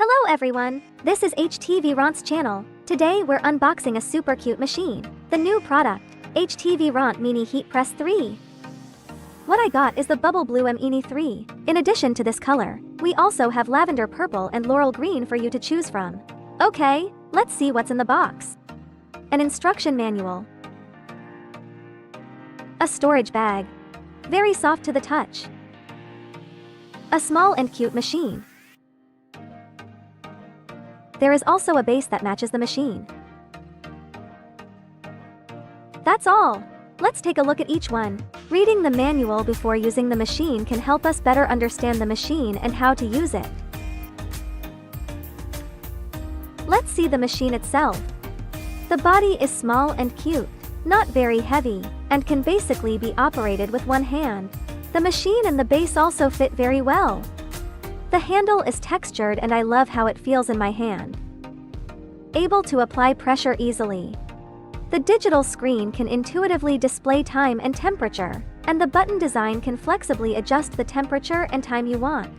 Hello everyone, this is HTVront's channel. Today we're unboxing a super cute machine. The new product, HTVront Mini Heat Press 3. What I got is the Bubble Blue Mini 3. In addition to this color, we also have lavender purple and laurel green for you to choose from. Okay, let's see what's in the box. An instruction manual. A storage bag. Very soft to the touch. A small and cute machine. There is also a base that matches the machine. That's all. Let's take a look at each one. Reading the manual before using the machine can help us better understand the machine and how to use it. Let's see the machine itself. The body is small and cute, not very heavy, and can basically be operated with one hand. The machine and the base also fit very well. The handle is textured and I love how it feels in my hand. Able to apply pressure easily. The digital screen can intuitively display time and temperature, and the button design can flexibly adjust the temperature and time you want.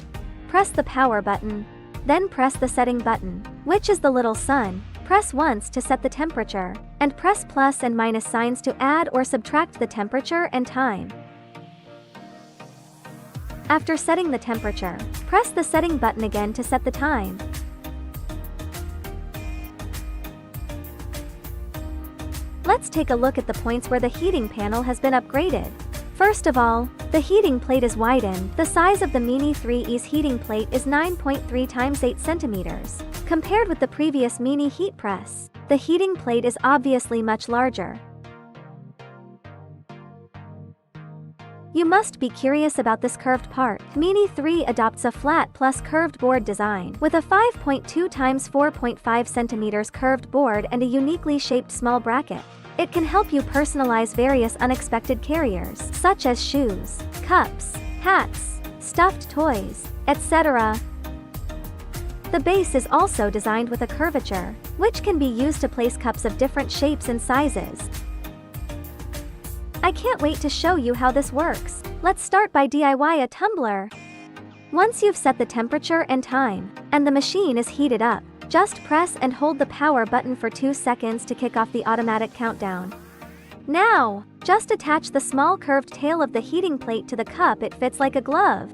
Press the power button. Then press the setting button, which is the little sun. Press once to set the temperature, and press plus and minus signs to add or subtract the temperature and time. After setting the temperature, press the setting button again to set the time. Let's take a look at the points where the heating panel has been upgraded. First of all, the heating plate is widened. The size of the Mini 3E's heating plate is 9.3 times 8 centimeters. Compared with the previous Mini Heat Press, the heating plate is obviously much larger. You must be curious about this curved part. Mini 3 adopts a flat plus curved board design, with a 5.2 times 4.5 centimeters curved board and a uniquely shaped small bracket. It can help you personalize various unexpected carriers, such as shoes, cups, hats, stuffed toys, etc. The base is also designed with a curvature, which can be used to place cups of different shapes and sizes. I can't wait to show you how this works. Let's start by DIY a tumbler. Once you've set the temperature and time, and the machine is heated up, just press and hold the power button for 2 seconds to kick off the automatic countdown. Now, just attach the small curved tail of the heating plate to the cup. It fits like a glove.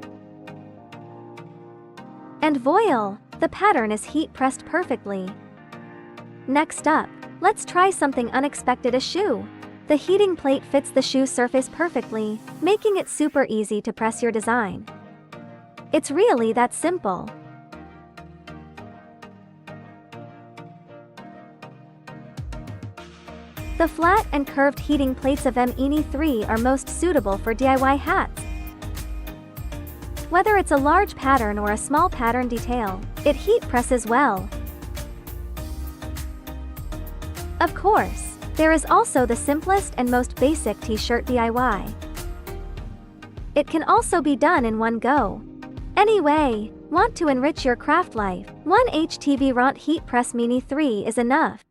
And voila, the pattern is heat pressed perfectly. Next up, let's try something unexpected: a shoe. The heating plate fits the shoe surface perfectly, making it super easy to press your design. It's really that simple. The flat and curved heating plates of Mini 3 are most suitable for DIY hats. Whether it's a large pattern or a small pattern detail, it heat presses well. Of course, there is also the simplest and most basic t-shirt DIY. It can also be done in one go. Anyway, want to enrich your craft life? One HTVront Heat Press Mini 3 is enough.